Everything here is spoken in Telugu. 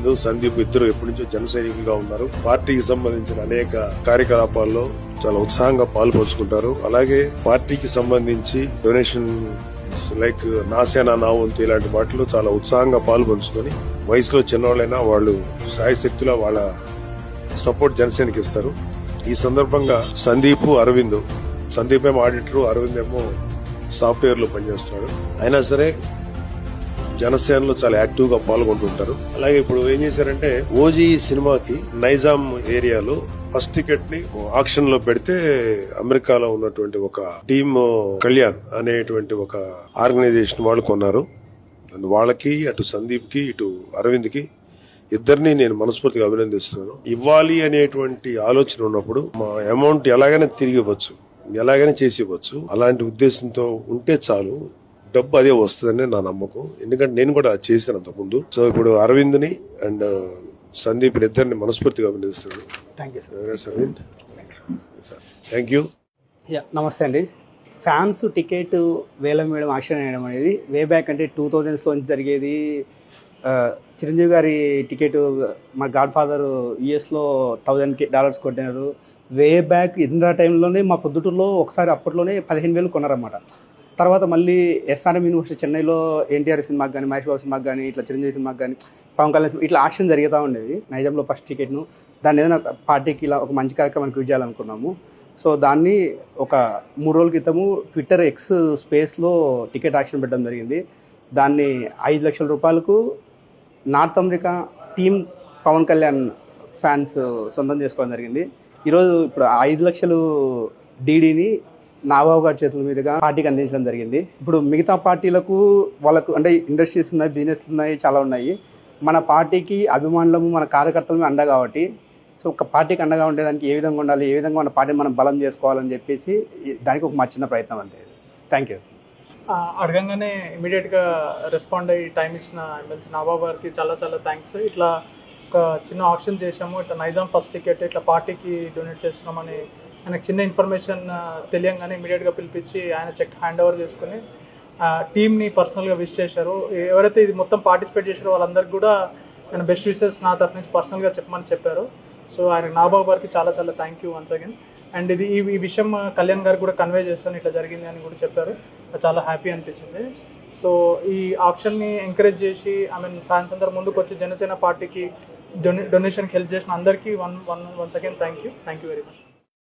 అరవింద్, సందీప్ ఇద్దరు ఎప్పటి నుంచో జన సైనికులుగా ఉన్నారు. పార్టీకి సంబంధించిన అనేక కార్యకలాపాల్లో చాలా ఉత్సాహంగా పాల్పంచుకుంటారు. అలాగే పార్టీకి సంబంధించి డొనేషన్ లైక్ నాసేనా నా వంతు ఇలాంటి వాటిలో చాలా ఉత్సాహంగా పాల్పంచుకొని వయసులో చిన్నవాళ్ళైనా వాళ్ళు శాయశక్తిలో వాళ్ళ సపోర్ట్ జనసేనకి ఇస్తారు. ఈ సందర్భంగా సందీప్, అరవింద్, సందీప్ ఏమో ఆడిటర్, అరవింద్ ఏమో సాఫ్ట్వేర్ లో పనిచేస్తున్నాడు. అయినా సరే జనసేనలో చాలా యాక్టివ్ గా పాల్గొంటుంటారు. అలాగే ఇప్పుడు ఏం చేశారంటే ఓజీ సినిమాకి నైజాం ఏరియాలో ఫస్ట్ టికెట్ ని ఆక్షన్ లో పెడితే అమెరికాలో ఉన్నటువంటి ఒక టీమ్ కళ్యాణ్ అనేటువంటి ఒక ఆర్గనైజేషన్ వాళ్ళు కొన్నారు. వాళ్ళకి అటు సందీప్ కి ఇటు అరవింద్ కి ఇద్దరిని నేను మనస్ఫూర్తిగా అభినందిస్తున్నాను. ఇవ్వాలి అనేటువంటి ఆలోచన ఉన్నప్పుడు మా అమౌంట్ ఎలాగైనా తిరిగి ఇవ్వచ్చు, ఎలాగైనా చేసి ఇవ్వచ్చు. అలాంటి ఉద్దేశంతో ఉంటే చాలు, డబ్బు అదే వస్తుందని నా నమ్మకం. ఎందుకంటే నేను కూడా చేశాను అంతకుముందు. సో ఇప్పుడు అరవింద్ ని అండ్ సందీప్ ఇద్దరిని మనస్ఫూర్తిగా అభినందిస్తున్నాను. Thank you. నమస్తే అండి. ఫ్యాన్స్ టికెట్ వేలం వేయడం, ఆక్షన్ వేయడం అనేది వే బ్యాక్ అంటే 2000s నుంచి జరిగేది. చిరంజీవి గారి టికెట్ మా గాడ్ ఫాదర్ యుఎస్లో $1000 కొట్టినారు. వే బ్యాక్ ఇందిరా టైంలోనే మా పొద్దుటూరులో ఒకసారి అప్పట్లోనే 15,000 కొన్నారన్నమాట. తర్వాత మళ్ళీ ఎస్ఆర్ఎం యూనివర్సిటీ చెన్నైలో ఎన్టీఆర్ సినిమాకి కానీ, మహేష్ బాబు సినిమాకి కానీ, ఇట్లా చిరంజీవి సినిమాకి కానీ, పవన్ కళ్యాణ్ ఇట్లా ఆక్షన్ జరుగుతూ ఉండేది. నైజాంలో ఫస్ట్ టికెట్ను దాన్ని ఏదైనా పార్టీకి ఇలా ఒక మంచి కార్యక్రమానికి యూజ్ చేయాలనుకున్నాము. సో దాన్ని ఒక 3 రోజుల క్రితము ట్విట్టర్ ఎక్స్ స్పేస్లో టికెట్ ఆక్షన్ పెట్టడం జరిగింది. దాన్ని 5 లక్షల రూపాయలకు North America team Pawan Kalyan fans సొంతం చేసుకోవడం జరిగింది. ఈరోజు ఇప్పుడు 5 లక్షలు డీడీని నాగబాబు గారి చేతుల మీదుగా పార్టీకి అందించడం జరిగింది. ఇప్పుడు మిగతా పార్టీలకు వాళ్ళకు అంటే ఇండస్ట్రీస్ ఉన్నాయి, బిజినెస్లు ఉన్నాయి, చాలా ఉన్నాయి. మన పార్టీకి అభిమానులము, మన కార్యకర్తలమే అండ కాబట్టి, సో ఒక పార్టీకి అండగా ఉండేదానికి ఏ విధంగా ఉండాలి, ఏ విధంగా మన పార్టీని మనం బలం చేసుకోవాలని చెప్పేసి దానికి ఒక మా చిన్న ప్రయత్నం అంతే. Thank you. అడగంగానే ఇమీడియట్గా రెస్పాండ్ అయ్యి టైం ఇచ్చిన ఎమ్మెల్సీ నాగబాబు గారికి చాలా చాలా థ్యాంక్స్. ఇట్లా ఒక చిన్న ఆప్షన్ చేసాము, ఇట్లా నైజాం ఫస్ట్ టికెట్ ఇట్లా పార్టీకి డొనేట్ చేస్తున్నామని ఆయనకు చిన్న ఇన్ఫర్మేషన్ తెలియగానే ఇమీడియట్గా పిలిపించి ఆయన చెక్ హ్యాండ్ ఓవర్ చేసుకుని టీమ్ని పర్సనల్గా విష్ చేశారు. ఎవరైతే ఇది మొత్తం పార్టిసిపేట్ చేశారో వాళ్ళందరికీ కూడా ఆయన బెస్ట్ విషెస్ నా తరఫు నుంచి పర్సనల్గా చెప్పమని చెప్పారు. సో ఆయన నాగబాబు గారికి చాలా చాలా thank you once again. And ఇది ఈ విషయం కళ్యాణ్ గారికి కూడా కన్వే చేస్తాను, ఇట్లా జరిగింది అని కూడా చెప్పారు. చాలా హ్యాపీ అనిపించింది. సో ఈ ఆప్షన్ని ఎంకరేజ్ చేసి ఫ్యాన్స్ అందరు ముందుకు వచ్చి జనసేన పార్టీకి డొనేషన్కి హెల్ప్ చేసిన అందరికీ once again thank you very much.